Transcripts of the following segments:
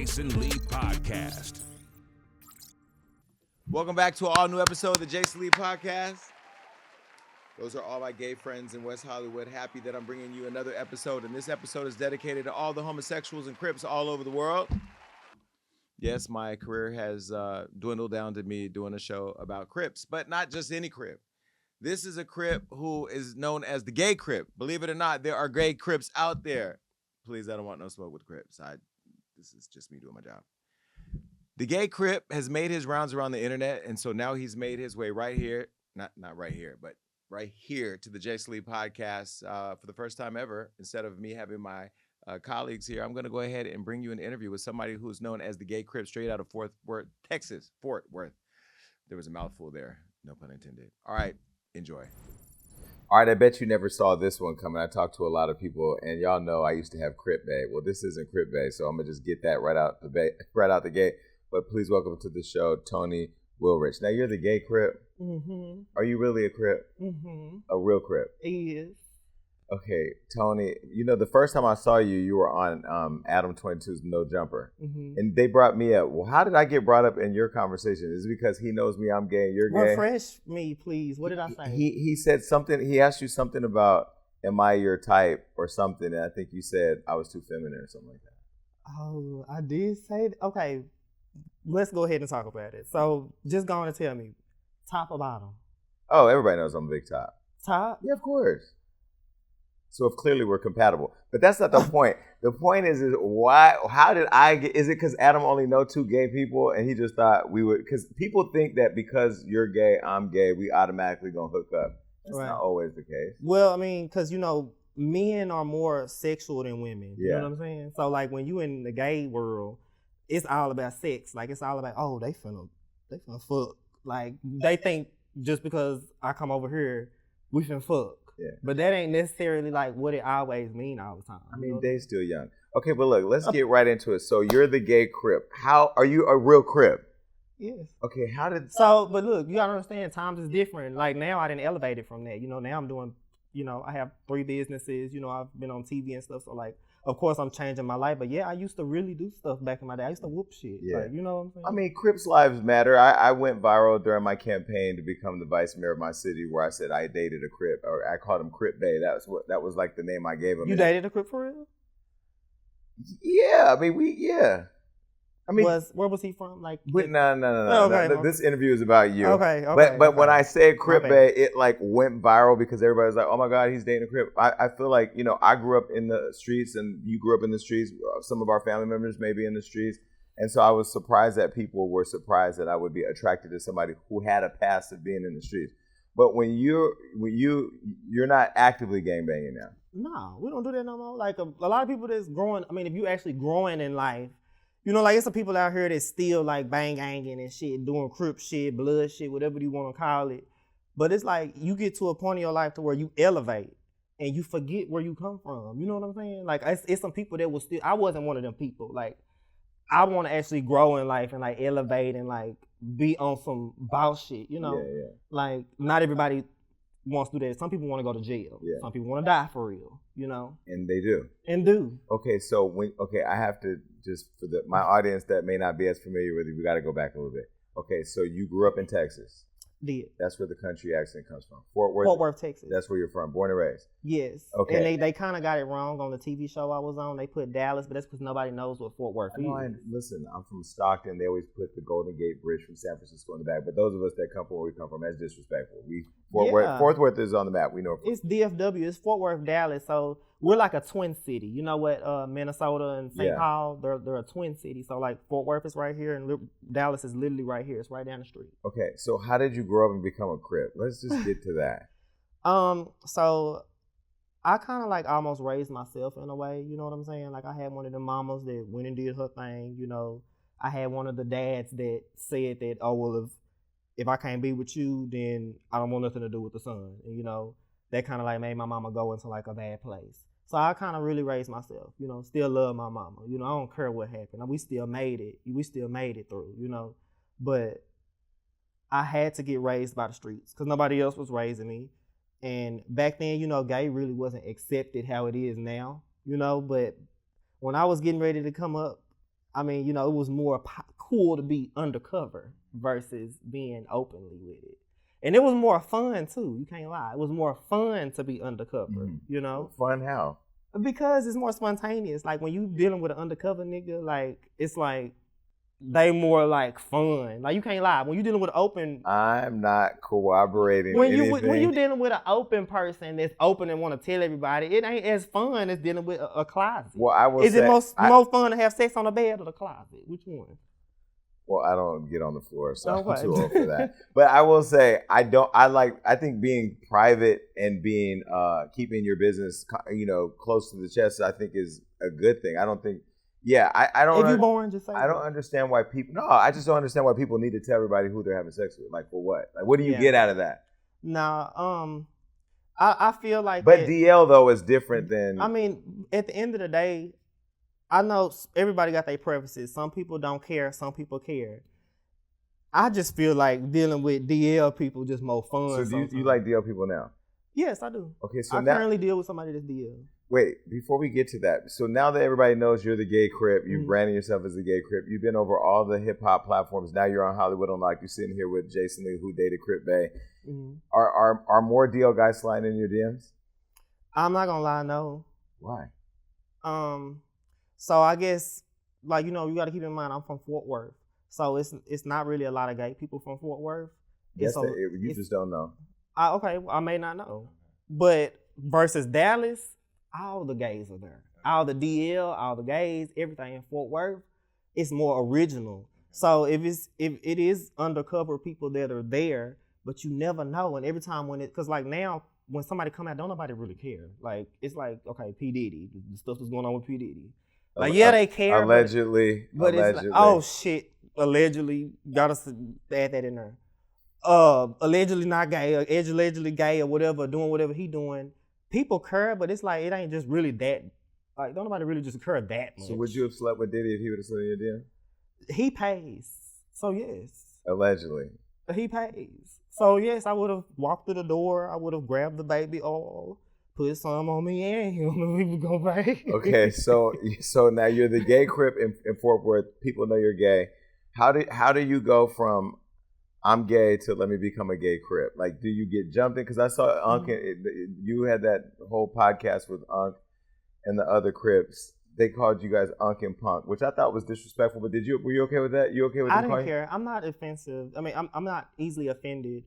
Jason Lee Podcast. Welcome back to an all-new episode of the Jason Lee Podcast. Those are all my gay friends in West Hollywood. Happy that I'm bringing you another episode, and this episode is dedicated to all the homosexuals and Crips all over the world. Yes, my career has dwindled down to me doing a show about Crips, but not just any Crip. This is a Crip who is known as the Gay Crip. Believe it or not, there are gay Crips out there. Please, I don't want no smoke with Crips. This is just me doing my job. The Gay Crip has made his rounds around the internet, and so now he's made his way right here, not right here, but right here to the Jason Lee Podcast for the first time ever. Instead of me having my colleagues here, I'm going to go ahead and bring you an interview with somebody who's known as the Gay Crip, straight out of Fort Worth, Texas. Fort Worth. There was a mouthful there. No pun intended. All right, enjoy. All right, I bet you never saw this one coming. I talked to a lot of people, and y'all know I used to have Crip Bay. Well, this isn't Crip Bay, so I'm going to just get that right out the gate. But please welcome to the show, Tony Wilrich. Now, you're the Gay Crip. Mm-hmm. Are you really a Crip? Mm-hmm. A real Crip? He is. Okay, Tony, you know, the first time I saw you, you were on Adam22's No Jumper. Mm-hmm. And they brought me up. Well, how did I get brought up in your conversation? Is it because he knows me, I'm gay, and you're gay? Refresh me, please. What did I say? He said something, he asked you something about, am I your type or something? And I think you said I was too feminine or something like that. Oh, I did say that? Okay. Let's go ahead and talk about it. So, just go on and tell me, top or bottom? Oh, everybody knows I'm a big top. Top? Yeah, of course. So if clearly we're compatible. But that's not the point. The point is why, how did I get, is it because Adam only know two gay people and he just thought we would, because people think that because you're gay, I'm gay, we automatically gonna hook up. That's right. Not always the case. Well, I mean, because, you know, men are more sexual than women. Yeah. You know what I'm saying? So, like, when you in the gay world, it's all about sex. Like, it's all about, oh, they finna fuck. Like, they think just because I come over here, we finna fuck. Yeah. But that ain't necessarily like what it always mean all the time. I mean, they still young. Okay, but look, let's get right into it. So you're the Gay Crip. How are you a real Crip? Yes. Okay, how did... So, but look, you gotta understand, times is different. Like, now I didn't elevate it from that. You know, now I'm doing, you know, I have 3 businesses. You know, I've been on TV and stuff. So, like, of course, I'm changing my life. But yeah, I used to really do stuff back in my day. I used to whoop shit. Yeah. Like, you know what I'm saying? I mean, Crips lives matter. I went viral during my campaign to become the vice mayor of my city, where I said I dated a Crip, or I called him Crip Bay. That was like the name I gave him. You dated a Crip for real? Yeah, I mean, yeah. I mean, where was he from? Like, no. Okay, no. This interview is about you. Okay. But when I said Crip Bay, it like went viral because everybody was like, "Oh my God, he's dating a Crip." I feel like, you know, I grew up in the streets, and you grew up in the streets. Some of our family members may be in the streets, and so I was surprised that people were surprised that I would be attracted to somebody who had a past of being in the streets. But when you're not actively gangbanging now. No, we don't do that no more. Like a lot of people that's growing. I mean, if you actually growing in life. You know, like, it's some people out here that still, like, bang-ganging and shit, doing Crip shit, blood shit, whatever you want to call it. But it's like, you get to a point in your life to where you elevate and you forget where you come from. You know what I'm saying? Like, it's some people that will still, I wasn't one of them people. Like, I want to actually grow in life and, like, elevate and, like, be on some boss shit, you know? Yeah. Like, not everybody wants to do that. Some people want to go to jail. Yeah. Some people want to die for real, you know? And they do. Okay, so I have to, just for my audience that may not be as familiar with it, we got to go back a little bit. Okay, so you grew up in Texas. Did. That's where the country accent comes from. Fort Worth, Texas. That's where you're from, born and raised. Yes. Okay. And they kind of got it wrong on the TV show I was on. They put Dallas, but that's because nobody knows what Fort Worth is. Listen, I'm from Stockton. They always put the Golden Gate Bridge from San Francisco in the back. But those of us that come from where we come from, that's disrespectful. Fort Worth is on the map. We know it's DFW. It's Fort Worth, Dallas. So we're like a twin city. You know what? Minnesota and St. Paul, they're a twin city. So like Fort Worth is right here, and Dallas is literally right here. It's right down the street. Okay, so how did you grow up and become a Crip? Let's just get to that. So I kind of like almost raised myself in a way. You know what I'm saying? Like, I had one of the mamas that went and did her thing. You know, I had one of the dads that said that, oh well, if I can't be with you, then I don't want nothing to do with the son. And, you know, that kind of like made my mama go into like a bad place. So I kind of really raised myself, you know, still love my mama. You know, I don't care what happened. We still made it. We still made it through, you know. But I had to get raised by the streets because nobody else was raising me. And back then, you know, gay really wasn't accepted how it is now, you know. But when I was getting ready to come up, I mean, you know, it was more cool to be undercover versus being openly with it. And it was more fun too. You can't lie. It was more fun to be undercover, you know? Fun how? Because it's more spontaneous. Like when you dealing with an undercover nigga, like it's like they more like fun. Like you can't lie. When you dealing with an open, I'm not corroborating when anything. you dealing with an open person that's open and want to tell everybody, it ain't as fun as dealing with a closet. Well, I will Is say, it more fun to have sex on the bed or the closet? Which one? Well, I don't get on the floor, so Okay. I'm too old for that. But I will say, I think being private and being, keeping your business, you know, close to the chest, I think is a good thing. I don't think, I don't. If you born, just say I don't understand why people, I just don't understand why people need to tell everybody who they're having sex with. Like, for what? Like, what do you get out of that? Nah, I feel like But DL, though, is different than. I mean, at the end of the day, I know everybody got their preferences. Some people don't care. Some people care. I just feel like dealing with DL people just more fun. So do you like DL people now? Yes, I do. Okay, so I currently deal with somebody that's DL. Wait, before we get to that, so now that everybody knows you're the Gay Crip, you've branded yourself as the Gay Crip, you've been over all the hip hop platforms. Now you're on Hollywood Unlocked. You're sitting here with Jason Lee, who dated Crip Bay. Are more DL guys sliding in your DMs? I'm not gonna lie, no. Why? So I guess, like, you know, you got to keep in mind I'm from Fort Worth, so it's not really a lot of gay people from Fort Worth. Yes, you just don't know. I may not know, but versus Dallas, all the gays are there. All the DL, all the gays, everything in Fort Worth, it's more original. So if it is undercover people that are there, but you never know, and every time because like now when somebody come out, don't nobody really care. Like it's like, okay, P Diddy, the stuff that's going on with P Diddy. Like they care. Allegedly, but it's like, oh shit, allegedly, gotta add that in there. Allegedly not gay, or allegedly gay or whatever, doing whatever he doing. People care, but it's like it ain't just really that. Like don't nobody really just care that much. So would you have slept with Diddy if he would have slid in your DM? He pays, so yes. Allegedly. He pays, so yes. I would have walked through the door. I would have grabbed the baby oil. Put some on me and him, we would go back. Okay, so now you're the Gay Crip in Fort Worth. People know you're gay. How do you go from I'm gay to let me become a Gay Crip? Like, do you get jumped in? Because I saw Unc, you had that whole podcast with Unc and the other Crips. They called you guys Unc and Punk, which I thought was disrespectful. But were you okay with that? You okay with that? I didn't care. I'm not offensive. I mean, I'm not easily offended.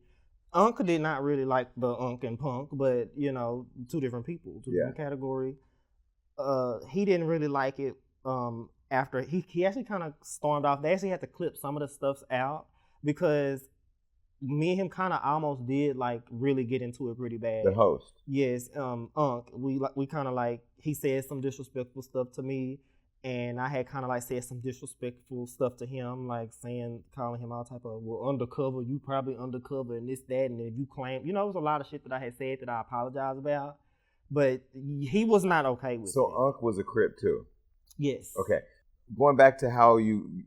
Unc did not really like the Unc and Punk, but you know, two different people, different category. He didn't really like it. After he actually kind of stormed off. They actually had to clip some of the stuffs out because me and him kind of almost did like really get into it pretty bad. The host. Yes, Unc. We kind of like he said some disrespectful stuff to me. And I had kind of like said some disrespectful stuff to him, like calling him all type of, well, undercover, you probably undercover and this, that, and if you claim, you know, it was a lot of shit that I had said that I apologize about, but he was not okay with it. So Unc was a Crip too? Yes. Okay. Going back to how you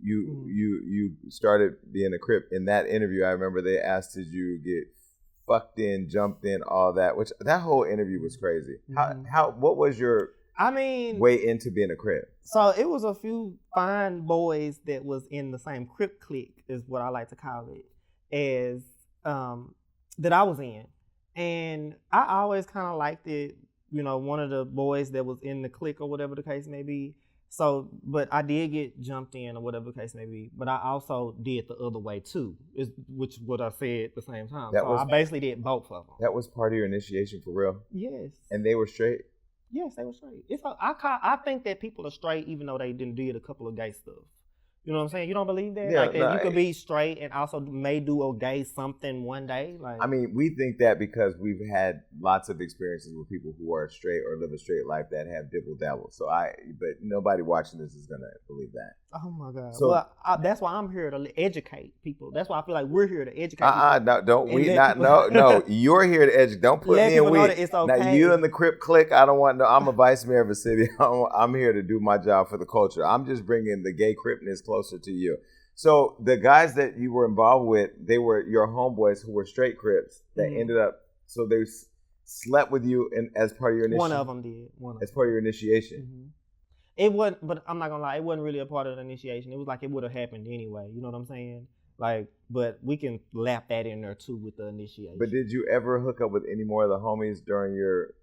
started being a Crip, in that interview, I remember they asked, did you get fucked in, jumped in, all that, which that whole interview was crazy. What was your way into being a Crip? So it was a few fine boys that was in the same Crip clique, is what I like to call it, as that I was in. And I always kind of liked it, you know, one of the boys that was in the clique or whatever the case may be. So, but I did get jumped in or whatever the case may be. But I also did the other way too, which what I said at the same time. I basically did both of them. That was part of your initiation for real? Yes. And they were straight? Yes, they were straight. I think that people are straight even though they did a couple of gay stuff. You know what I'm saying? You don't believe that? Yeah, like that you could be straight and also may do a gay something one day? Like, I mean, we think that because we've had lots of experiences with people who are straight or live a straight life that have dibble dabble. But nobody watching this is going to believe that. Oh my God. So that's why I'm here to educate people. That's why I feel like we're here to educate people. No, you're here to educate. Don't put me in we. It's okay. Now, you and the Crip clique, I'm a vice mayor of a city. I'm here to do my job for the culture. I'm just bringing the gay Cripness closer to you. So the guys that you were involved with, they were your homeboys who were straight Crips that ended up, so they slept with you as part of your initiation. One of them did. As part of your initiation. It wasn't, but I'm not gonna lie, it wasn't really a part of the initiation. It was like it would have happened anyway. You know what I'm saying? Like, but we can lap that in there too with the initiation. But did you ever hook up with any more of the homies during your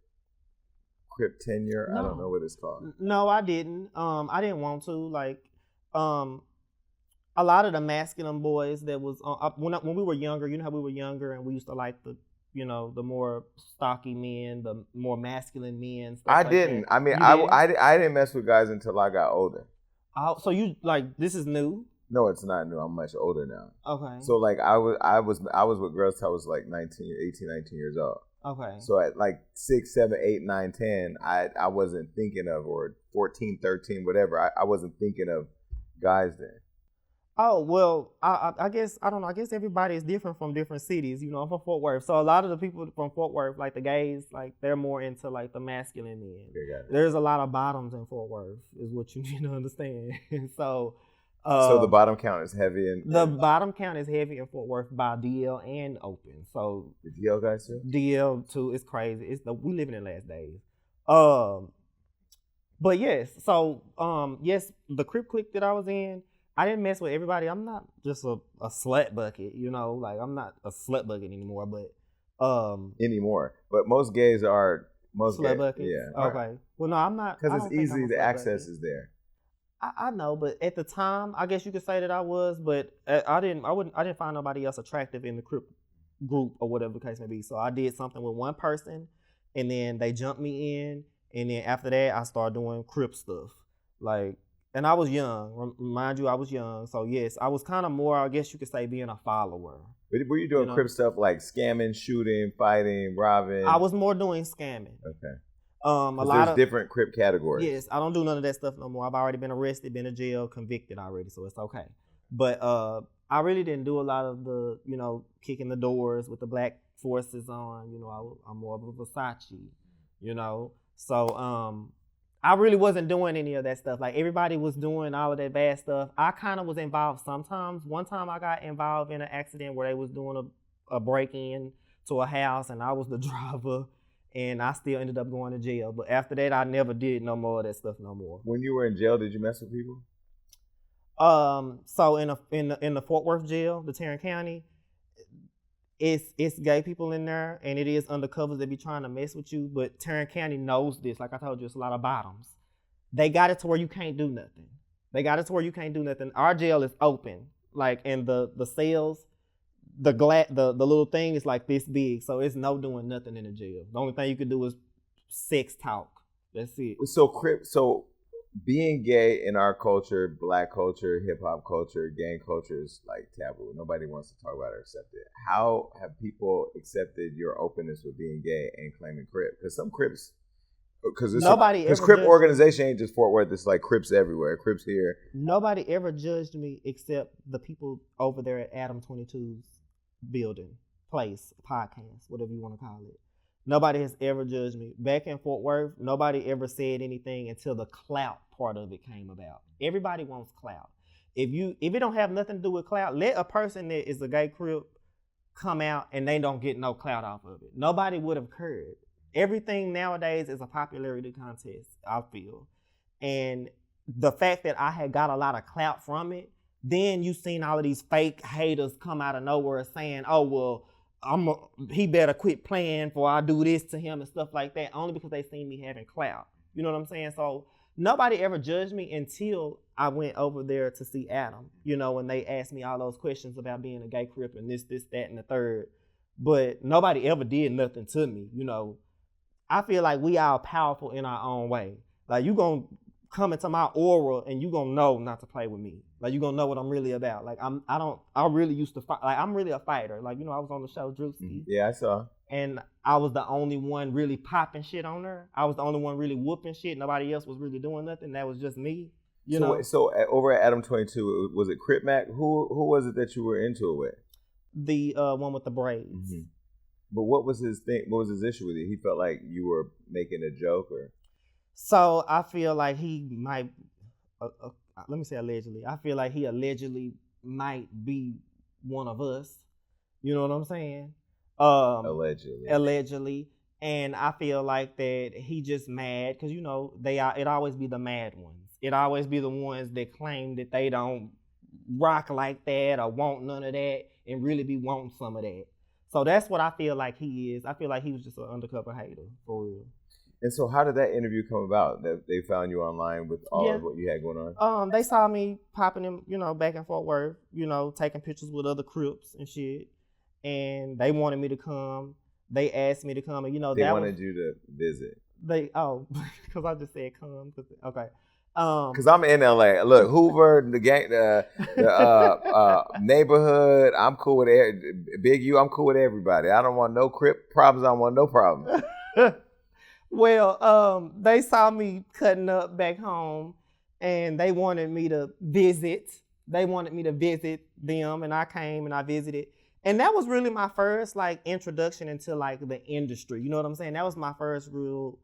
Crip tenure? No. I don't know what it's called. No, I didn't. I didn't want to. Like, a lot of the masculine boys that was when we were younger. You know how we were younger and we used to like the more stocky men, the more masculine men. Stuff I didn't. That. I mean, I didn't mess with guys until I got older. So you like this is new? No, it's not new. I'm much older now. Okay. So like I was with girls till I was like 18, 19 years old. Okay. So at like 6, 7, 8, 9, 10, I wasn't thinking of, or 14, 13, whatever. I wasn't thinking of guys then. Oh, well, I guess, I don't know. I guess everybody is different from different cities. You know, I'm from Fort Worth. So a lot of the people from Fort Worth, like the gays, like they're more into like the masculine men. There's a lot of bottoms in Fort Worth is what you need to understand. So the bottom count is heavy. The bottom count is heavy in Fort Worth by DL and Open. So the DL guys too? DL too. It's crazy. We living in last days. But yes. So yes, the Crip clique that I was in, I didn't mess with everybody. I'm not just a slut bucket, you know. Like I'm not a slut bucket anymore. But anymore. But most gays are slut buckets. Yeah. Okay. Right. Well, no, I'm not. Because it's easy. The access is there. I know, but at the time, I guess you could say that I was, but I didn't find nobody else attractive in the Crip group or whatever the case may be. So I did something with one person, and then they jumped me in, and then after that, I started doing Crip stuff. Like, and I was young. Mind you, I was young. So yes, I was kind of more, I guess you could say, being a follower. But were you doing Crip stuff like scamming, shooting, fighting, robbing? I was more doing scamming. Okay. There's different Crip categories. Yes, I don't do none of that stuff no more. I've already been arrested, been in jail, convicted already, so it's okay. But I really didn't do a lot of the, kicking the doors with the black forces on. I'm more of a Versace, So I really wasn't doing any of that stuff. Like everybody was doing all of that bad stuff. I kind of was involved sometimes. One time I got involved in an accident where they was doing a break-in to a house, and I was the driver. And I still ended up going to jail. But after that, I never did no more of that stuff no more. When you were in jail, did you mess with people? So in the Fort Worth jail, the Tarrant County, it's gay people in there, and it is undercovers that be trying to mess with you. But Tarrant County knows this. Like I told you, it's a lot of bottoms. They got it to where you can't do nothing. Our jail is open, like, and the cells. The little thing is like this big, so it's no doing nothing in the jail. The only thing you could do is sex talk. That's it. So being gay in our culture, black culture, hip hop culture, gang culture is like taboo. Nobody wants to talk about it or accept it. How have people accepted your openness with being gay and claiming Crip? Because some Crips, because Crip organization ain't just Fort Worth. It's like Crips everywhere. Crips here. Nobody ever judged me except the people over there at Adam22's building, place, podcast, whatever you want to call it. Nobody has ever judged me. Back in Fort Worth, nobody ever said anything until the clout part of it came about. Everybody wants clout. If it don't have nothing to do with clout, let a person that is a gay Crip come out and they don't get no clout off of it. Nobody would have cared. Everything nowadays is a popularity contest, I feel. And the fact that I had got a lot of clout from it, then you seen all of these fake haters come out of nowhere saying, oh, well, he better quit playing before I do this to him and stuff like that, only because they seen me having clout. You know what I'm saying? So nobody ever judged me until I went over there to see Adam, when they asked me all those questions about being a gay Crip and this, that, and the third. But nobody ever did nothing to me, I feel like we all powerful in our own way. Like you gonna come into my aura and you gonna know not to play with me. Like you gonna know what I'm really about. Like I really used to fight. Like I'm really a fighter. Like, I was on the show Druski. Yeah, I saw. And I was the only one really popping shit on her. I was the only one really whooping shit. Nobody else was really doing nothing. That was just me. So over at Adam22, was it Crip Mac? Who was it that you were into it with? The one with the braids. Mm-hmm. But what was his thing? What was his issue with it? He felt like you were making a joke, or? So I feel like he might. Let me say allegedly. I feel like he allegedly might be one of us. You know what I'm saying? Allegedly. And I feel like that he just mad because it always be the mad ones. it always be the ones that claim that they don't rock like that or want none of that and really be wanting some of that. So that's what I feel like he is. I feel like he was just an undercover hater, for real. And so how did that interview come about? That they found you online with all of what you had going on? They saw me popping them, back in Fort Worth, taking pictures with other Crips and shit. And they wanted me to come. They asked me to come, and they wanted you to visit. Because I just said come. Okay. Because I'm in LA. Look, Hoover, the gang, the neighborhood. I'm cool with Big U. I'm cool with everybody. I don't want no Crip problems. I don't want no problems. Well, they saw me cutting up back home, and they wanted me to visit. They wanted me to visit them, and I came and I visited. And that was really my first introduction into the industry. You know what I'm saying? That was my first real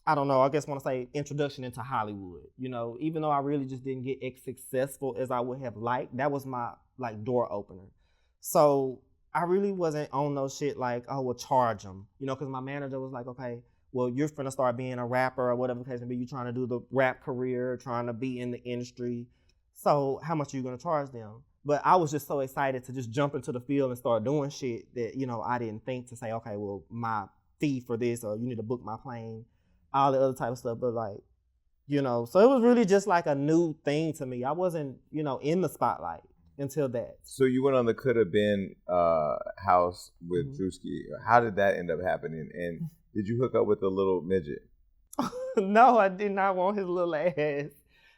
I don't know, I guess want to say introduction into Hollywood. Even though I really just didn't get as successful as I would have liked, that was my door opener. So I really wasn't on no shit we'll charge them. Because my manager was like, okay, well, you're finna start being a rapper or whatever the case may be. You're trying to do the rap career, trying to be in the industry. So how much are you gonna charge them? But I was just so excited to just jump into the field and start doing shit that, I didn't think to say, okay, well, my fee for this, or you need to book my plane, all the other type of stuff. But so it was really just a new thing to me. I wasn't, in the spotlight until that. So you went on the Coulda Been house with Druski. How did that end up happening? And did you hook up with the little midget? No, I did not want his little ass.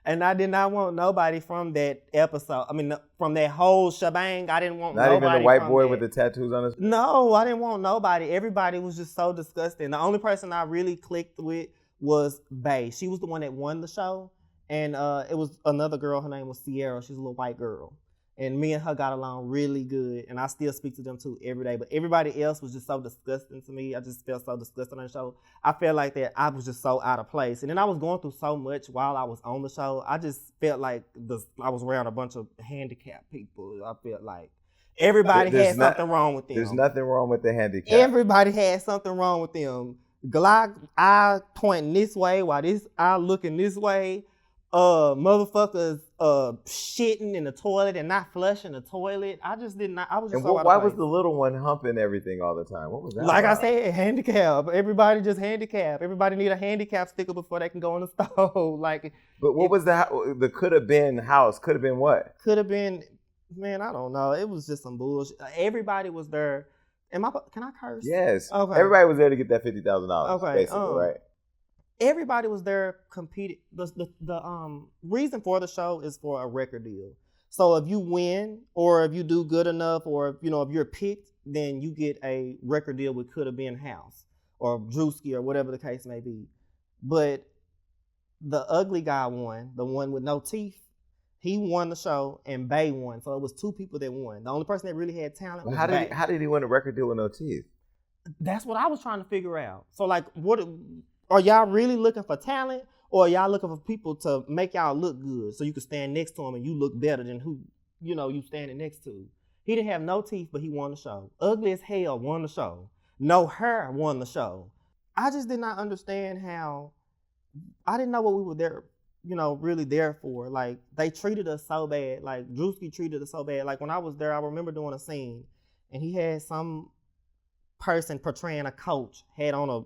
And I did not want nobody from that episode. I mean, from that whole shebang, I didn't want nobody. Not even the white boy with the tattoos on his face? No, I didn't want nobody. Everybody was just so disgusting. The only person I really clicked with was Bae. She was the one that won the show. And it was another girl. Her name was Sierra. She's a little white girl. And me and her got along really good. And I still speak to them too every day. But everybody else was just so disgusting to me. I just felt so disgusting on the show. I felt like that I was just so out of place. And then I was going through so much while I was on the show. I just felt like I was around a bunch of handicapped people. I felt like everybody had something wrong with them. There's nothing wrong with the handicap. Everybody had something wrong with them. Glock eye pointing this way while this eye looking this way. Motherfuckers shitting in the toilet and not flushing the toilet. I just did not. I was just. And why was the little one humping everything all the time? What was that? Like about? I said, handicap. Everybody just handicap. Everybody need a handicap sticker before they can go in the stove. But what was the Coulda Been house? Coulda been what? Coulda been, man. I don't know. It was just some bullshit. Everybody was there. Can I curse? Yes. Okay. Everybody was there to get that $50,000. Okay. Basically, right? Everybody was there competing. The reason for the show is for a record deal. So if you win, or if you do good enough, or if you're picked, then you get a record deal with Coulda Been House or Druski or whatever the case may be. But the ugly guy won, the one with no teeth. He won the show, and Bae won. So it was two people that won. The only person that really had talent was Bae. How did he win a record deal with no teeth? That's what I was trying to figure out. So what? Are y'all really looking for talent, or are y'all looking for people to make y'all look good so you can stand next to him and you look better than who you standing next to? He didn't have no teeth, but he won the show. Ugly as hell won the show. No hair won the show. I just did not understand how. I didn't know what we were there, really there for. They treated us so bad. Druski treated us so bad. When I was there, I remember doing a scene, and he had some person portraying a coach had on a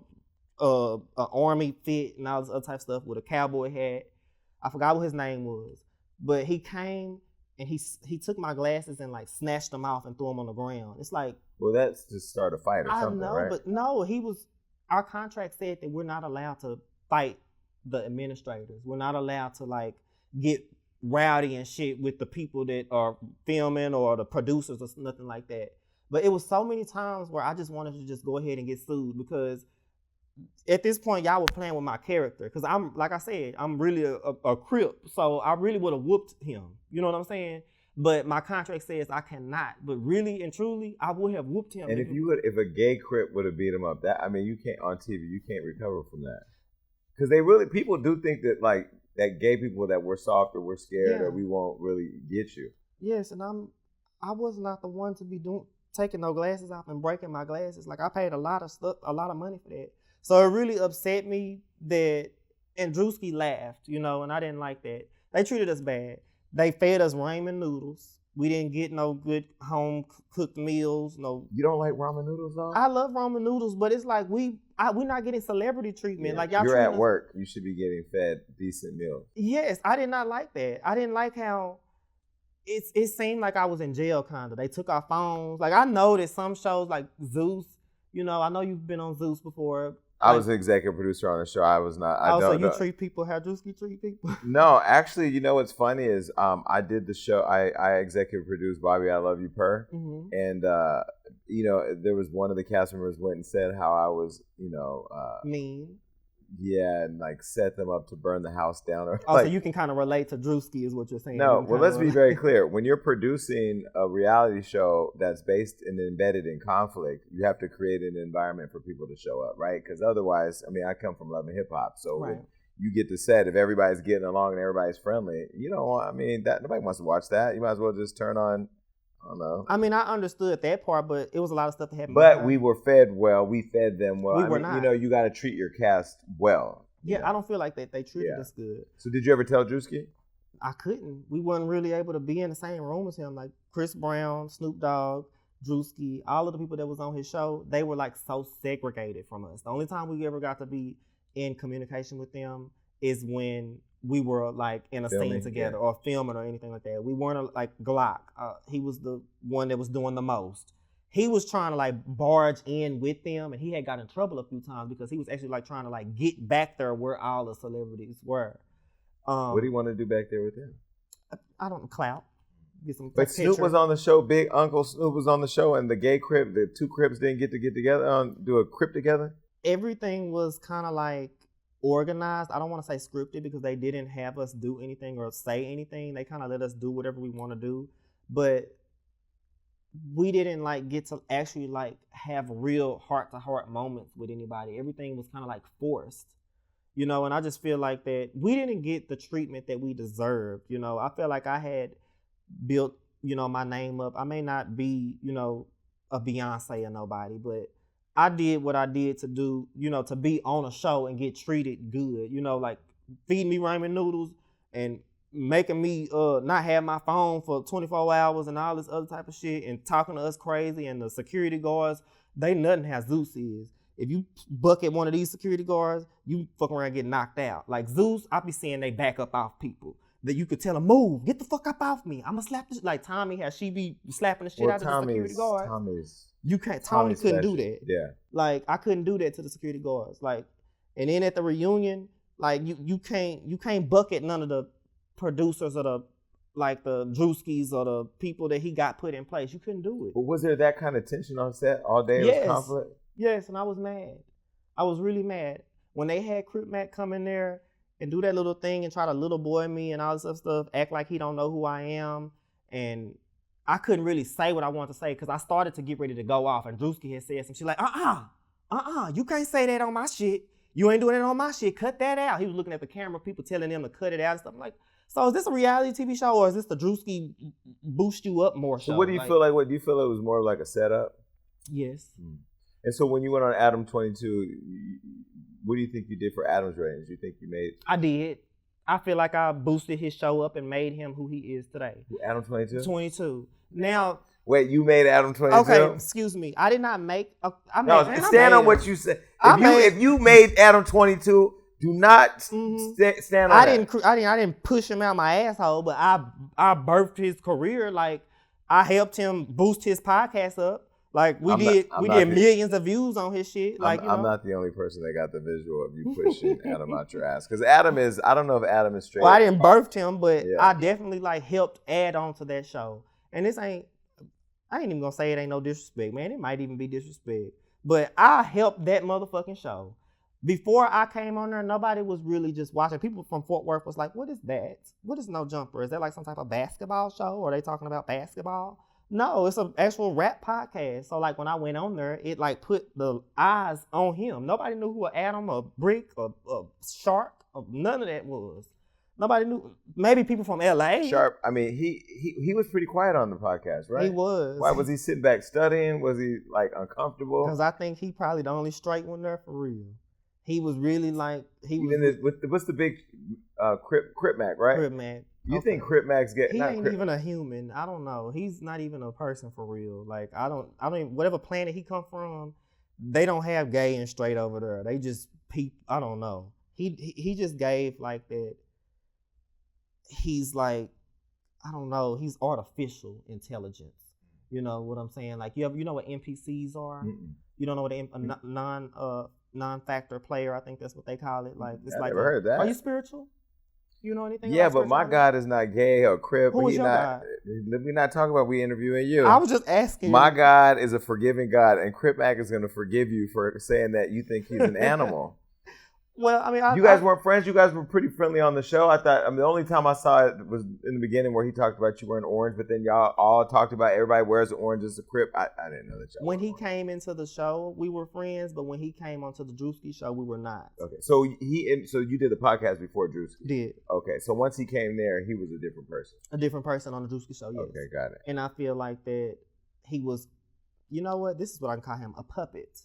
army fit and all this other type of stuff with a cowboy hat. I forgot what his name was, but he came and he took my glasses and snatched them off and threw them on the ground. It's well, that's to start a fight or something, right? I know, but no, our contract said that we're not allowed to fight the administrators. We're not allowed to get rowdy and shit with the people that are filming or the producers or nothing like that. But it was so many times where I just wanted to just go ahead and get sued, because at this point, y'all were playing with my character. Because I'm, like I said, I'm really a Crip. So I really would have whooped him. You know what I'm saying? But my contract says I cannot. But really and truly, I would have whooped him. And if a gay Crip would have beat him up, you can't, on TV, you can't recover from that. Because people do think that that gay people, that we're soft or we're scared or we won't really get you. Yes, and I was not the one to be taking no glasses off and breaking my glasses. I paid a lot of money for that. So it really upset me that and Druski laughed, you know, and I didn't like that. They treated us bad. They fed us ramen noodles. We didn't get no good home cooked meals. No. You don't like ramen noodles, though? I love ramen noodles, but it's like we're not getting celebrity treatment. Yeah. Like y'all. You're at work. You should be getting fed decent meals. Yes, I did not like that. I didn't like how it seemed like I was in jail, kind of. They took our phones. Like I know that some shows like Zeus. You know, I know you've been on Zeus before. I was an executive producer on the show. I was not. So you treat people how Druski treat people? No, actually, you know what's funny is I did the show. I executive produced Bobby, I Love You Per, and you know there was one of the cast members went and said how I was, you know, mean. Yeah, and like set them up to burn the house down. Or, so you can kind of relate to Druski is what you're saying. No, well, let's be very clear. When you're producing a reality show that's based and embedded in conflict, you have to create an environment for people to show up, right? Because otherwise, I mean, I come from Love and Hip Hop, so when you get to set, if everybody's getting along and everybody's friendly, you don't want, I mean, that nobody wants to watch that. You might as well just turn on, I don't know. I mean, I understood that part, but it was a lot of stuff that happened. But we were fed well. We fed them well. We were not. You know, you got to treat your cast well. Yeah, I don't feel like they treated us good. So did you ever tell Druski? I couldn't. We weren't really able to be in the same room as him. Like Chris Brown, Snoop Dogg, Druski, all of the people that was on his show, they were like so segregated from us. The only time we ever got to be in communication with them is when we were like in a scene together or filming or anything like that. We weren't like Glock. He was the one that was doing the most. He was trying to like barge in with them, and he had got in trouble a few times because he was actually like trying to like get back there where all the celebrities were. What do you want to do back there with them? I don't know, Clout. Get some. But Snoop was on the show. Big Uncle Snoop was on the show, and the Gay Crip, the two Crips didn't get together, do a Crip together. Everything was kind of like organized. I don't want to say scripted because they didn't have us do anything or say anything. They kind of let us do whatever we want to do, but we didn't like get to actually like have real heart-to-heart moments with anybody. Everything was kind of like forced, you know, and I just feel like that we didn't get the treatment that we deserved. You know, I feel like I had built, you know, my name up. I may not be, you know, a Beyonce or nobody, but I did what I did to do, you know, to be on a show and get treated good, you know, like feeding me ramen noodles and making me not have my phone for 24 hours and all this other type of shit and talking to us crazy, and the security guards, they nothing how Zeus is. If you bucket one of these security guards, you fucking around and get knocked out. Like Zeus, I be seeing they back up off people that you could tell them, move, get the fuck up off me. I'ma slap this. Like Tommy, how she be slapping the shit out of the security guards. Tommy couldn't do that. Yeah. Like I couldn't do that to the security guards. Like, and then at the reunion, like you can't bucket none of the producers or the Druskis or the people that he got put in place. You couldn't do it. But was there that kind of tension on set all day? Yes. It was conflict? Yes, and I was mad. I was really mad. When they had Crip Mac come in there and do that little thing and try to little boy me and all this other stuff, act like he don't know who I am, and I couldn't really say what I wanted to say because I started to get ready to go off, and Druski had said some shit like, you can't say that on my shit. You ain't doing it on my shit. Cut that out. He was looking at the camera, people telling him to cut it out and stuff. I'm like, so is this a reality TV show or is this the Druski boost you up more show? So what do you feel like? What do you feel it was more like a setup? Yes. And so when you went on Adam22, what do you think you did for Adam's ratings? You think you made? I did. I feel like I boosted his show up and made him who he is today. Adam22? 22. Now. Wait, you made Adam22? Okay, excuse me. I did not make. Stand on what you said. If you made Adam22, do not stand on I didn't push him out my asshole, but I birthed his career. Like I helped him boost his podcast up. Like we did millions of views on his shit. Like I'm not the only person that got the visual of you pushing Adam out your ass. Because Adam is, I don't know if Adam is straight. Well, I didn't birth him, but I definitely like helped add on to that show. And this I ain't even gonna say it ain't no disrespect, man. It might even be disrespect. But I helped that motherfucking show. Before I came on there, nobody was really just watching. People from Fort Worth was like, what is that? What is No Jumper? Is that like some type of basketball show? Or are they talking about basketball? No, it's an actual rap podcast. So like when I went on there, it like put the eyes on him. Nobody knew who Adam or Brick or Shark or none of that was. Nobody knew. Maybe people from LA. Sharp. I mean, he was pretty quiet on the podcast, right? He was. Why was he sitting back studying? Was he like uncomfortable? Because I think he probably the only straight one there for real. He was really like what's the big Crip Mac, right? Crip Mac. You think Crip Mac's get? He ain't even a human. I don't know. He's not even a person for real. Like I don't even, whatever planet he come from, they don't have gay and straight over there. They just I don't know. He just gave like that. He's like, I don't know. He's artificial intelligence. You know what I'm saying? Like you know what NPCs are? Mm-mm. You don't know what a non-factor player, I think that's what they call it. Like it's like never heard that. Are you spiritual? You know anything? Yeah, but my God is not gay or Crip. Who is your God? Let me not talk about we interviewing you. I was just asking. My God is a forgiving God, and Crip Mac is going to forgive you for saying that you think he's an animal. Well, I mean, you guys weren't friends. You guys were pretty friendly on the show. I thought. The only time I saw it was in the beginning where he talked about you wearing orange, but then y'all all talked about everybody wears orange as a Crip. I didn't know that. When he came into the show, we were friends, but when he came onto the Druski show, we were not. Okay, so so you did the podcast before Druski? Did. Okay, so once he came there, he was a different person. A different person on the Druski show. Yes. Okay, got it. And I feel like that he was, you know what? This is what I can call him, a puppet.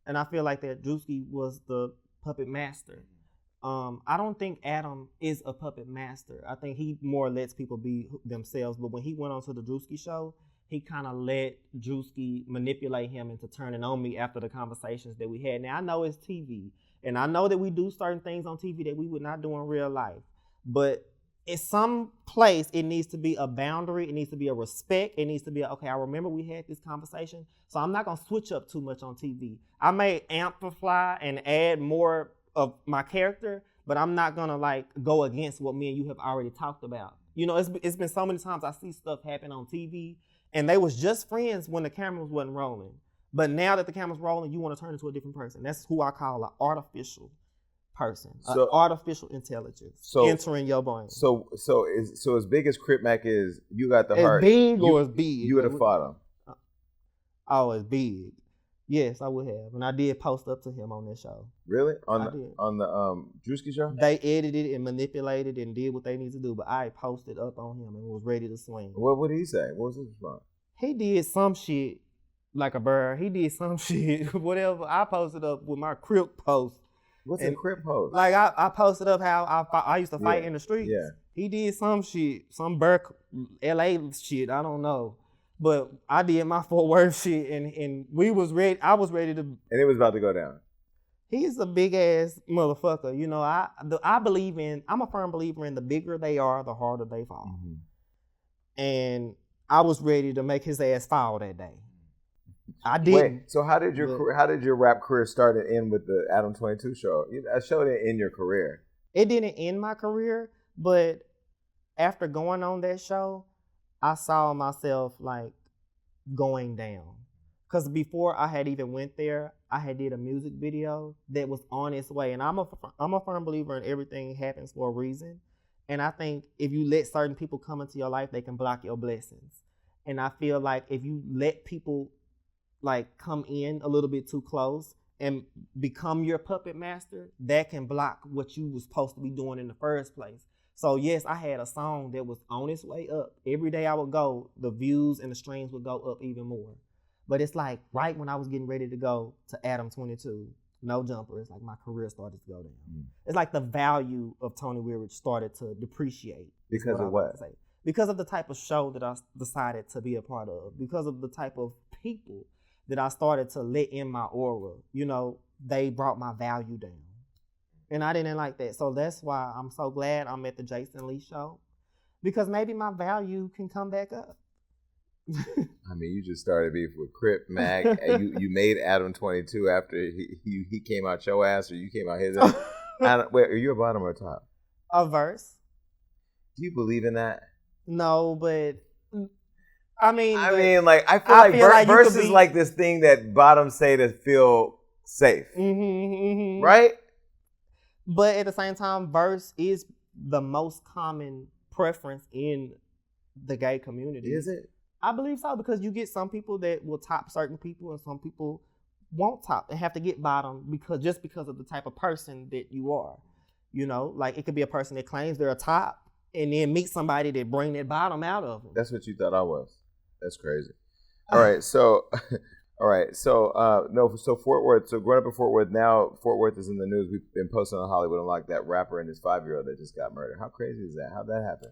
And I feel like that Druski was the puppet master. I don't think Adam is a puppet master. I think he more lets people be themselves. But when he went on to the Druski show, he kind of let Druski manipulate him into turning on me after the conversations that we had. Now, I know it's TV, and I know that we do certain things on TV that we would not do in real life. But in some place, it needs to be a boundary. It needs to be a respect. It needs to be, okay, I remember we had this conversation, so I'm not going to switch up too much on TV. I may amplify and add more of my character, but I'm not gonna like go against what me and you have already talked about. You know, it's been so many times I see stuff happen on TV, and they was just friends when the cameras wasn't rolling. But now that the camera's rolling, you want to turn into a different person. That's who I call an artificial person, artificial intelligence entering your brain. So as big as Crip Mac is, you got the heart. As big or as big? You would have fought him. Oh, as big. Yes, I would have, and I did post up to him on that show. Really? On the Druski show? They edited and manipulated and did what they need to do, but I posted up on him and was ready to swing. What did he say? What was his response? He did some shit like a bird. He did some shit, whatever. I posted up with my Crip post. What's a Crip post? Like I posted up how I used to fight in the streets. Yeah. He did some shit, some Burke LA shit. I don't know. But I did my Fort Worth shit, and we was ready. I was ready to. And it was about to go down. He's a big ass motherfucker. You know, I believe in. I'm a firm believer in the bigger they are, the harder they fall. Mm-hmm. And I was ready to make his ass fall that day. I did. Wait, so how did your rap career start and end with the Adam22 show? A show didn't end your career. It didn't end my career, but after going on that show, I saw myself like going down. Because before I had even went there, I had did a music video that was on its way. And I'm a firm believer in everything happens for a reason. And I think if you let certain people come into your life, they can block your blessings. And I feel like if you let people like come in a little bit too close and become your puppet master, that can block what you was supposed to be doing in the first place. So yes, I had a song that was on its way up. Every day I would go, the views and the streams would go up even more. But it's like right when I was getting ready to go to Adam22, No Jumper, it's like my career started to go down. Mm. It's like the value of Tony Weirich started to depreciate. Because of what? Because of the type of show that I decided to be a part of. Because of the type of people that I started to let in my aura. You know, they brought my value down. And I didn't like that. So that's why I'm so glad I'm at the Jason Lee show. Because maybe my value can come back up. I mean, you just started beef with Crip Mac. And you made Adam22 after he came out your ass or you came out his ass. Wait, are you a bottom or a top? A verse. Do you believe in that? No, but I mean, like I feel like verse is like this thing that bottoms say to feel safe, right? But at the same time, verse is the most common preference in the gay community. Is it? I believe so, because you get some people that will top certain people and some people won't top and have to get bottom because of the type of person that you are. You know, like it could be a person that claims they're a top and then meet somebody that bring that bottom out of them. That's what you thought I was. That's crazy. All right, so All right. So so Fort Worth. So growing up in Fort Worth, now Fort Worth is in the news. We've been posting on Hollywood Unlocked that rapper and his 5-year-old that just got murdered. How crazy is that? How'd that happen?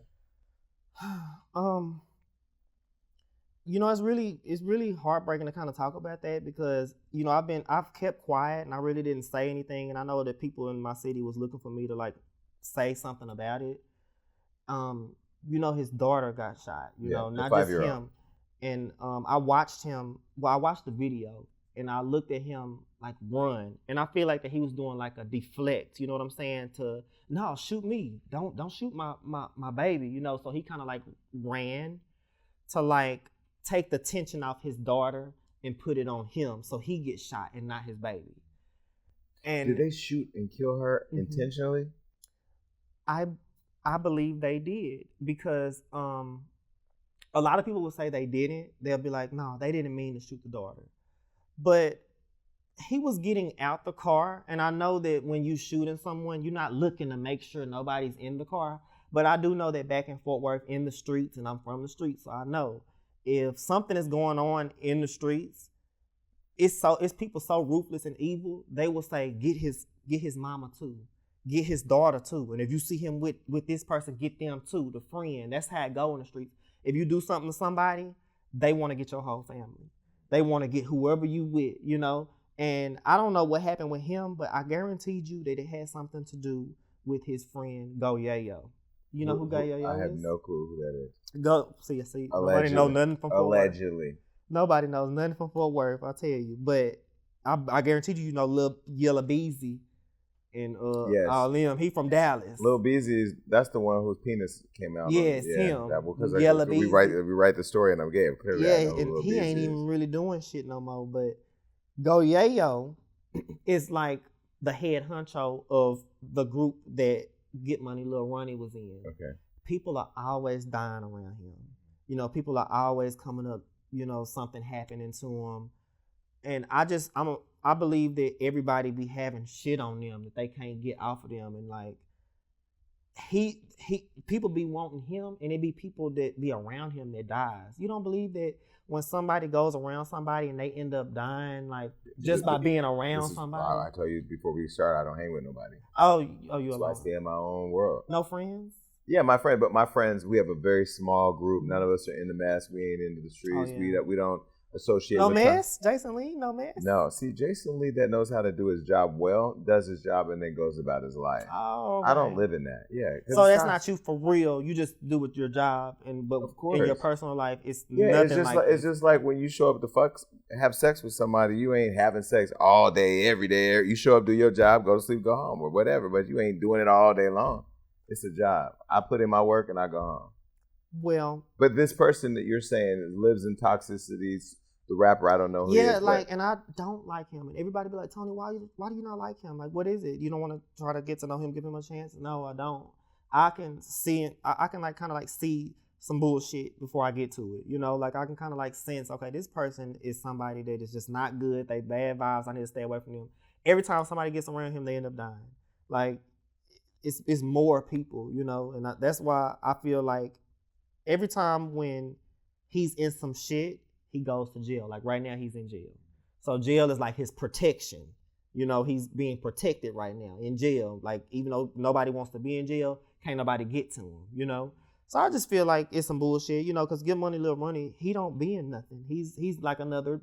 It's really heartbreaking to kind of talk about that because, I've kept quiet and I really didn't say anything. And I know that people in my city was looking for me to like say something about it. His daughter got shot, not just him. And I watched the video and I looked at him like run. And I feel like that he was doing like a deflect, you know what I'm saying? No, shoot me. Don't shoot my baby, So he kind of like ran to like take the tension off his daughter and put it on him so he gets shot and not his baby. And did they shoot and kill her intentionally? I believe they did because a lot of people will say they didn't. They'll be like, no, they didn't mean to shoot the daughter. But he was getting out the car, and I know that when you shooting someone, you're not looking to make sure nobody's in the car. But I do know that back in Fort Worth, in the streets, and I'm from the streets, so I know if something is going on in the streets, it's people so ruthless and evil. They will say, get his mama too, get his daughter too, and if you see him with this person, get them too, the friend. That's how it go in the streets. If you do something to somebody, they want to get your whole family. They want to get whoever you with, And I don't know what happened with him, but I guaranteed you that it had something to do with his friend Go Yayo. You know who Go Yayo is? I have no clue who that is. Go see. Nobody knows nothing from Fort Worth. Allegedly. Nobody knows nothing from Fort Worth, I'll tell you. But I guarantee you know Lil Yella Beezy and all them. He from Dallas. Lil Beezy that's the one whose penis came out. Yes, him. Yella Beezy. We write the story and I'm gay. Clearly yeah, and he ain't even really doing shit no more. But Go Yayo is like the head honcho of the group that Get Money Lil Ronnie was in. Okay. People are always dying around him. People are always coming up, something happening to him. And I believe that everybody be having shit on them that they can't get off of them. And like people be wanting him and it be people that be around him that dies. You don't believe that when somebody goes around somebody and they end up dying, like just by being around somebody? I told you before we start, I don't hang with nobody. Oh, you alone? I stay in my own world. No friends? Yeah, my friends, we have a very small group. None of us are in the mess. We ain't into the streets. Oh, yeah. We don't associate with mess? Jason Lee, no mess? No, see, Jason Lee that knows how to do his job well, does his job and then goes about his life. Oh, okay. I don't live in that. Yeah. So that's not you for real. You just do with your job, but in your personal life, it's nothing it's just like when you show up to have sex with somebody, you ain't having sex all day, every day. You show up, do your job, go to sleep, go home, or whatever, but you ain't doing it all day long. It's a job. I put in my work and I go home. Well, but this person that you're saying lives in toxicities. The rapper, I don't know who he is. And I don't like him. And everybody be like, Tony, why do you not like him? Like, what is it? You don't want to try to get to know him, give him a chance? No, I don't. I can see it. I can like kind of like see some bullshit before I get to it. Like I can kind of like sense, okay, this person is somebody that is just not good. They bad vibes. I need to stay away from them. Every time somebody gets around him, they end up dying. Like it's more people, and that's why I feel like every time when he's in some shit, he goes to jail. Like right now, he's in jail. So jail is like his protection. He's being protected right now in jail. Like even though nobody wants to be in jail, can't nobody get to him. So I just feel like it's some bullshit. Because Get Money, Lil Money, he don't be in nothing. He's like another.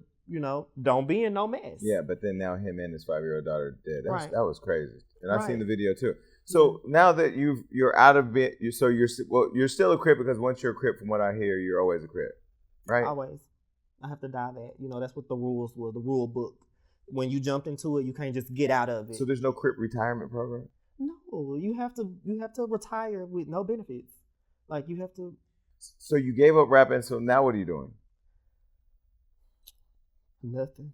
Don't be in no mess. Yeah, but then now him and his 5-year-old daughter dead. That was crazy. And I've seen the video too. So now that you're out of it, you're still a Crip because once you're a Crip, from what I hear, you're always a Crip, right? Always. I have to die that. That's what the rules were, the rule book. When you jumped into it, you can't just get out of it. So there's no Crip retirement program? No, you have to retire with no benefits. Like you have to. So you gave up rapping. So now what are you doing? Nothing.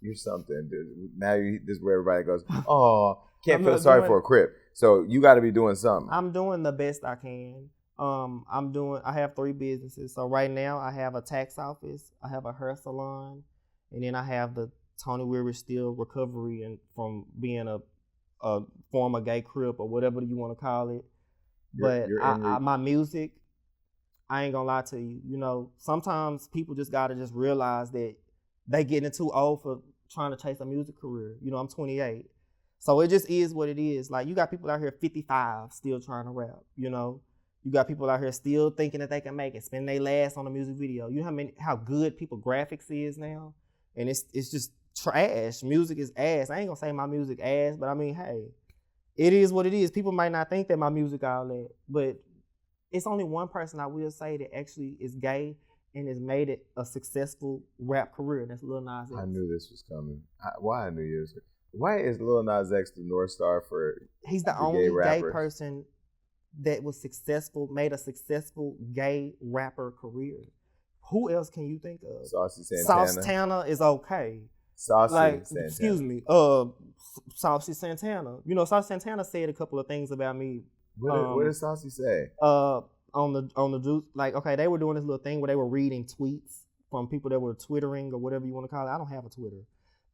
You're something, dude. Now this is where everybody goes, oh, can't feel sorry for a Crip. So you got to be doing something. I'm doing the best I can. I have 3 businesses. So right now I have a tax office, I have a hair salon, and then I have the Tony Weary Still recovery and from being a former Gay Crip or whatever you want to call it. But my music, I ain't gonna lie to you. Sometimes people just gotta just realize that they getting too old for trying to chase a music career. You know, I'm 28. So it just is what it is. Like, you got people out here 55 still trying to rap, you know? You got people out here still thinking that they can make it, spend their last on a music video. You know how good people graphics is now? And it's just trash. Music is ass. I ain't gonna say my music ass, but I mean, hey, it is what it is. People might not think that my music all that, but it's only one person I will say that actually is gay and has made it a successful rap career, and that's Lil Nas X. I knew this was coming. Why I knew you was. Why is Lil Nas X the North Star for? He's the only gay person that was successful, made a successful gay rapper career. Who else can you think of? Saucy Santana. Santana is okay. Saucy Santana. Excuse me. Saucy Santana. You know, Saucy Santana said a couple of things about me. What did Saucy say? On the juice, like, okay, they were doing this little thing where they were reading tweets from people that were twittering or whatever you want to call it. I don't have a Twitter,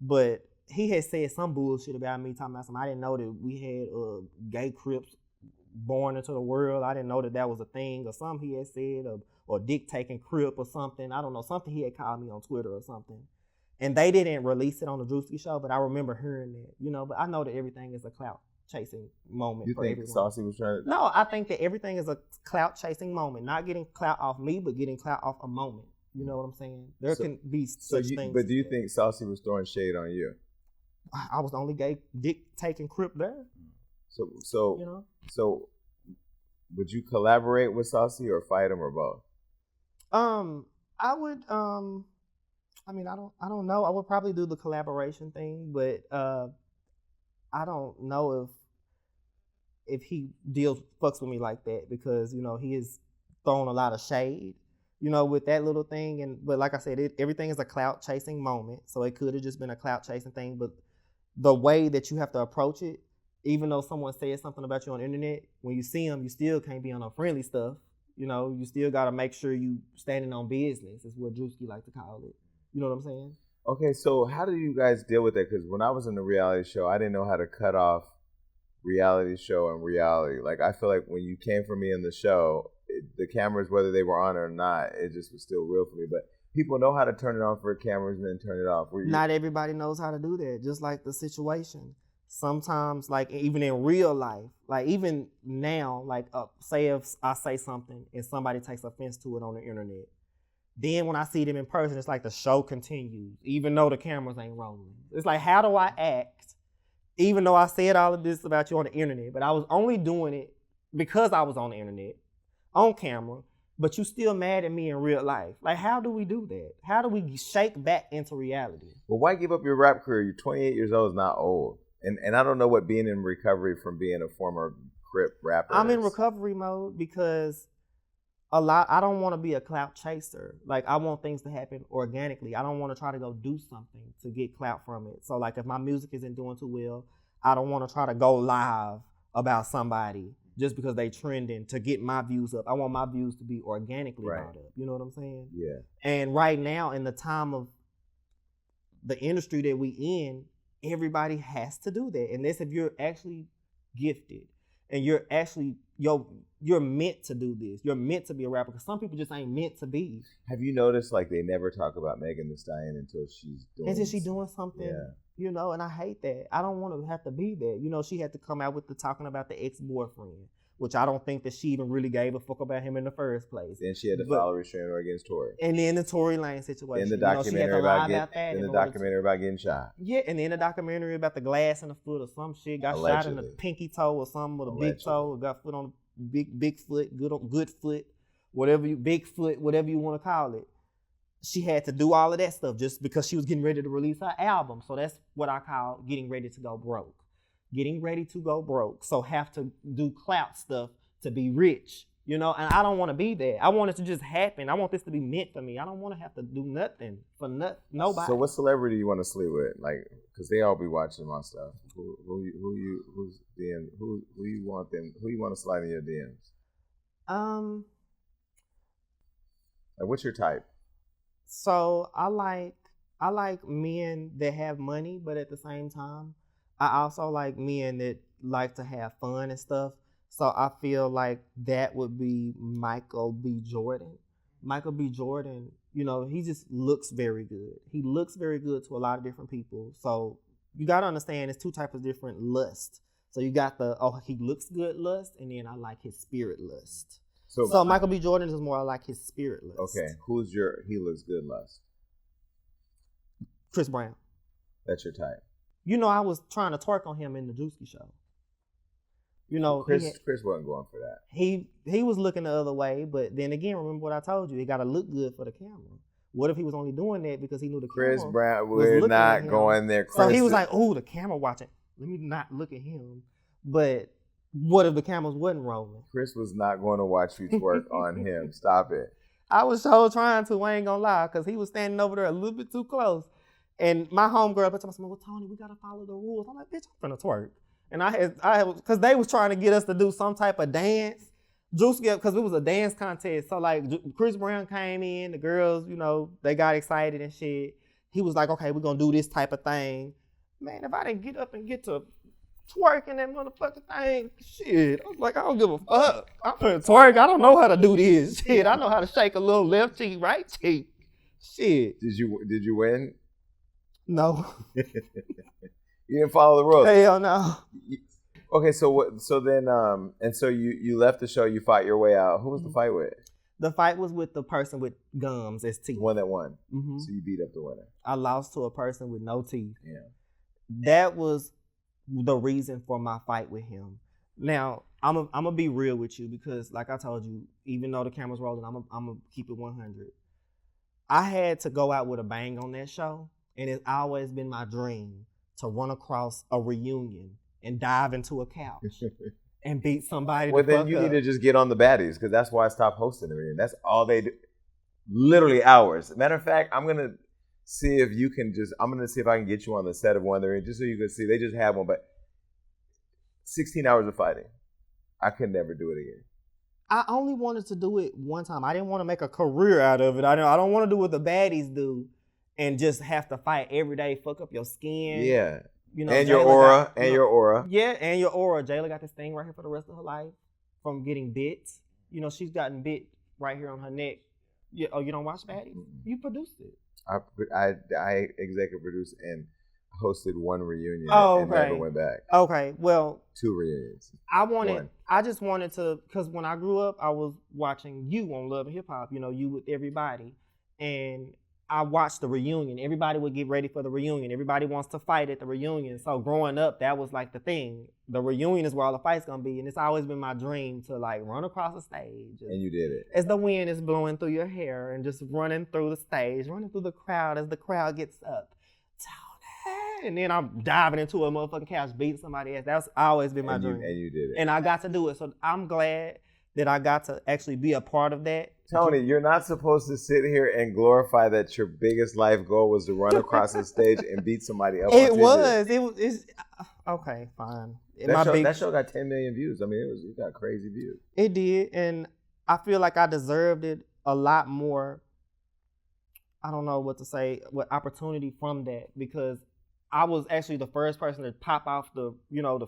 but he had said some bullshit about me, talking about something. I didn't know that we had gay Crips born into the world. I didn't know that was a thing, or something he had said, or dick taking Crip or something. I don't know, something he had called me on Twitter or something. And they didn't release it on the Druski show, but I remember hearing that, you know. But I know that everything is a clout chasing moment. You for think everyone. Saucy was trying to? No, I think that everything is a clout chasing moment. Not getting clout off me, but getting clout off a moment. You know what I'm saying? There can be such things. But do you think Saucy was throwing shade on you? I was the only gay dick taking Crip there. So you know. So would you collaborate with Saucy or fight him or both? I would. I mean, I don't know. I would probably do the collaboration thing, but I don't know if he fucks with me like that, because, you know, he has thrown a lot of shade, you know, with that little thing. But like I said, everything is a clout chasing moment, so it could have just been a clout chasing thing. But the way that you have to approach it, even though someone says something about you on the internet, when you see them, you still can't be on no friendly stuff. You know, you still got to make sure you standing on business, is what Druski like to call it. You know what I'm saying? Okay, so how do you guys deal with that? Because when I was in the reality show, I didn't know how to cut off reality show and reality. Like, I feel like when you came for me in the show, the cameras, whether they were on or not, it just was still real for me. But people know how to turn it on for cameras and then turn it off. Not everybody knows how to do that, just like the situation. Sometimes, like, even in real life, like, even now, like, say if I say something and somebody takes offense to it on the internet, then when I see them in person, it's like the show continues, even though the cameras ain't rolling. It's like, how do I act, even though I said all of this about you on the internet, but I was only doing it because I was on the internet, on camera, but you still mad at me in real life? Like, how do we do that? How do we shake back into reality? Well, why give up your rap career? You're 28 years old is not old. And I don't know what being in recovery from being a former Crip rapper I'm is. in recovery mode because I don't want to be a clout chaser. Like, I want things to happen organically. I don't want to try to go do something to get clout from it. So, like, if my music isn't doing too well, I don't want to try to go live about somebody just because they trending to get my views up. I want my views to be organically brought up. You know what I'm saying? Yeah. And right now, in the time of the industry that we in, everybody has to do that. And that's if you're actually gifted and you're actually, you're meant to do this. You're meant to be a rapper, because some people just ain't meant to be. Have you noticed, like, they never talk about Megan Thee Stallion until she's doing something, you know, and I hate that. I don't want to have to be that. You know, she had to come out with talking about the ex-boyfriend, which I don't think that she even really gave a fuck about him in the first place. Then she had to file a restraining order against Tory. And then the Tory Lane situation. In the documentary about getting shot. Yeah, and then the documentary about the glass in the foot or some shit, got Allegedly. shot in the pinky toe or something, with a big toe, or got foot on a big foot, good foot, big foot, whatever you want to call it. She had to do all of that stuff just because she was getting ready to release her album. So that's what I call getting ready to go broke. Getting ready to go broke. So have to do clout stuff to be rich, you know? And I don't want to be there. I want it to just happen. I want this to be meant for me. I don't want to have to do nothing for nobody. So what celebrity you want to sleep with? Like, because they all be watching my stuff. Who you want to slide in your DMs? Like, what's your type? So I like men that have money, but at the same time, I also like men that like to have fun and stuff. So I feel like that would be Michael B. Jordan. Michael B. Jordan, you know, he just looks very good. He looks very good to a lot of different people. So you got to understand it's two types of different lust. So you got the, he looks good lust, and then I like his spirit lust. So Michael B. Jordan is more like his spirit lust. Okay, who's your he looks good lust? Chris Brown. That's your type. You know, I was trying to twerk on him in the Druski show. You know, Chris wasn't going for that. He was looking the other way, but then again, remember what I told you? He got to look good for the camera. What if he was only doing that because he knew the Chris camera Brown, was we're looking at not him. going there. So he was like, "Oh, the camera watching. Let me not look at him." But what if the cameras wasn't rolling? Chris was not going to watch you twerk on him. Stop it. I was so trying to. I ain't gonna lie, because he was standing over there a little bit too close. And my homegirl told me, "Well, Tony, we gotta follow the rules." I'm like, "Bitch, I'm finna twerk." And I had, because they was trying to get us to do some type of dance. Druski, because it was a dance contest. So like Chris Brown came in, the girls, you know, they got excited and shit. He was like, "Okay, we're gonna do this type of thing." Man, if I didn't get up and get to twerking that motherfucking thing, shit, I was like, I don't give a fuck. I'm finna twerk. I don't know how to do this. Shit, I know how to shake a little left cheek, right cheek. Shit. Did you win? No. You didn't follow the rules. Hell no. Okay, so what? So then, and so you left the show. You fought your way out. Who was the fight with? The fight was with the person with gums as teeth. The one that won. Mm-hmm. So you beat up the winner. I lost to a person with no teeth. Yeah. That was the reason for my fight with him. Now, I'm gonna be real with you because, like I told you, even though the camera's rolling, I'm gonna keep it 100. I had to go out with a bang on that show, and it's always been my dream to run across a reunion and dive into a couch and beat somebody. Well, then you need to just get on the baddies, because that's why I stopped hosting the reunion. That's all they do. Literally hours. Matter of fact, I'm gonna see if I can get you on the set of one of the reunions, just so you can see. They just have one, but 16 hours of fighting. I could never do it again. I only wanted to do it one time. I didn't want to make a career out of it. I don't want to do what the baddies do and just have to fight every day, fuck up your skin. Yeah. You know, and your aura. Your aura. Yeah, and your aura. Jayla got this thing right here for the rest of her life from getting bit. You know, she's gotten bit right here on her neck. Yeah, oh, you don't watch Baddies? You produced it. I executive produced and hosted one reunion and never went back. Okay, well. 2 reunions. I just wanted to, because when I grew up, I was watching you on Love and Hip Hop, you know, you with everybody. And I watched the reunion. Everybody would get ready for the reunion. Everybody wants to fight at the reunion. So growing up, that was like the thing. The reunion is where all the fights gonna be. And it's always been my dream to like run across the stage. And you did it. As the wind is blowing through your hair and just running through the stage, running through the crowd as the crowd gets up. Tony! And then I'm diving into a motherfucking couch, beating somebody else. That's always been my dream. And you did it. And I got to do it. So I'm glad that I got to actually be a part of that. Tony, you're not supposed to sit here and glorify that your biggest life goal was to run across the stage and beat somebody else. It's okay, fine. That show got 10 million views. I mean, it got crazy views. It did, and I feel like I deserved it a lot more. I don't know what to say, what opportunity from that, because I was actually the first person to pop off the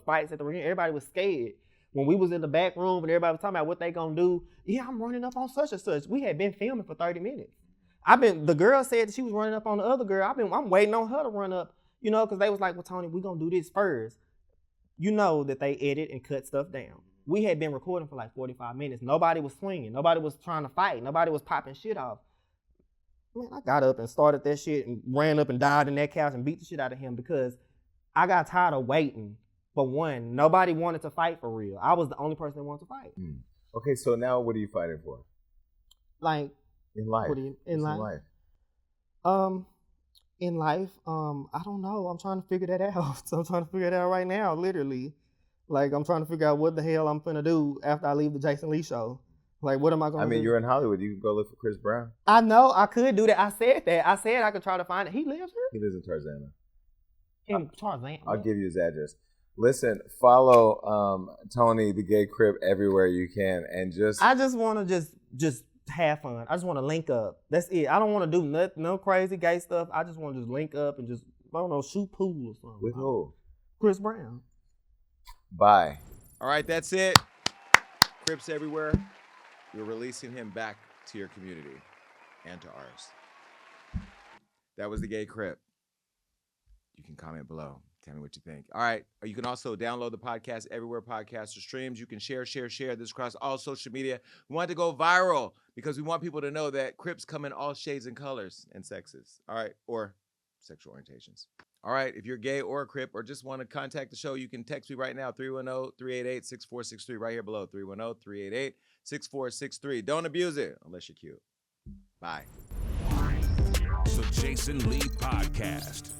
fights at the reunion. Everybody was scared. When we was in the back room and everybody was talking about what they gonna do, yeah, I'm running up on such and such. We had been filming for 30 minutes. The girl said that she was running up on the other girl. I'm waiting on her to run up, because they was like, well, Tony, we gonna do this first. You know that they edit and cut stuff down. We had been recording for like 45 minutes. Nobody was swinging. Nobody was trying to fight. Nobody was popping shit off. Man, I got up and started that shit and ran up and died in that couch and beat the shit out of him because I got tired of waiting. For one, nobody wanted to fight for real. I was the only person that wanted to fight. Okay, so now what are you fighting for? Like in life. In life? In life, I don't know. I'm trying to figure that out. So I'm trying to figure it out right now, literally. Like I'm trying to figure out what the hell I'm finna do after I leave the Jason Lee show. Like what am I gonna do? You're in Hollywood. You can go look for Chris Brown. I know I could do that. I said that. I said I could try to find it. He lives here? He lives in Tarzana. In Tarzana? I'll give you his address. Listen, follow Tony the Gay Crip everywhere you can, and I just want to just have fun. I just want to link up. That's it. I don't want to do no crazy gay stuff. I just want to just link up and just, I don't know, shoot pool or something. With who? Chris Brown. Bye. All right, that's it. Crips everywhere. We're releasing him back to your community and to ours. That was the Gay Crip. You can comment below. Tell me what you think. All right. You can also download the podcast everywhere podcasts are streamed. You can share this across all social media. We want it to go viral because we want people to know that Crips come in all shades and colors and sexes. All right. Or sexual orientations. All right. If you're gay or a Crip or just want to contact the show, you can text me right now, 310-388-6463, right here below, 310-388-6463. Don't abuse it unless you're cute. Bye. The Jason Lee Podcast.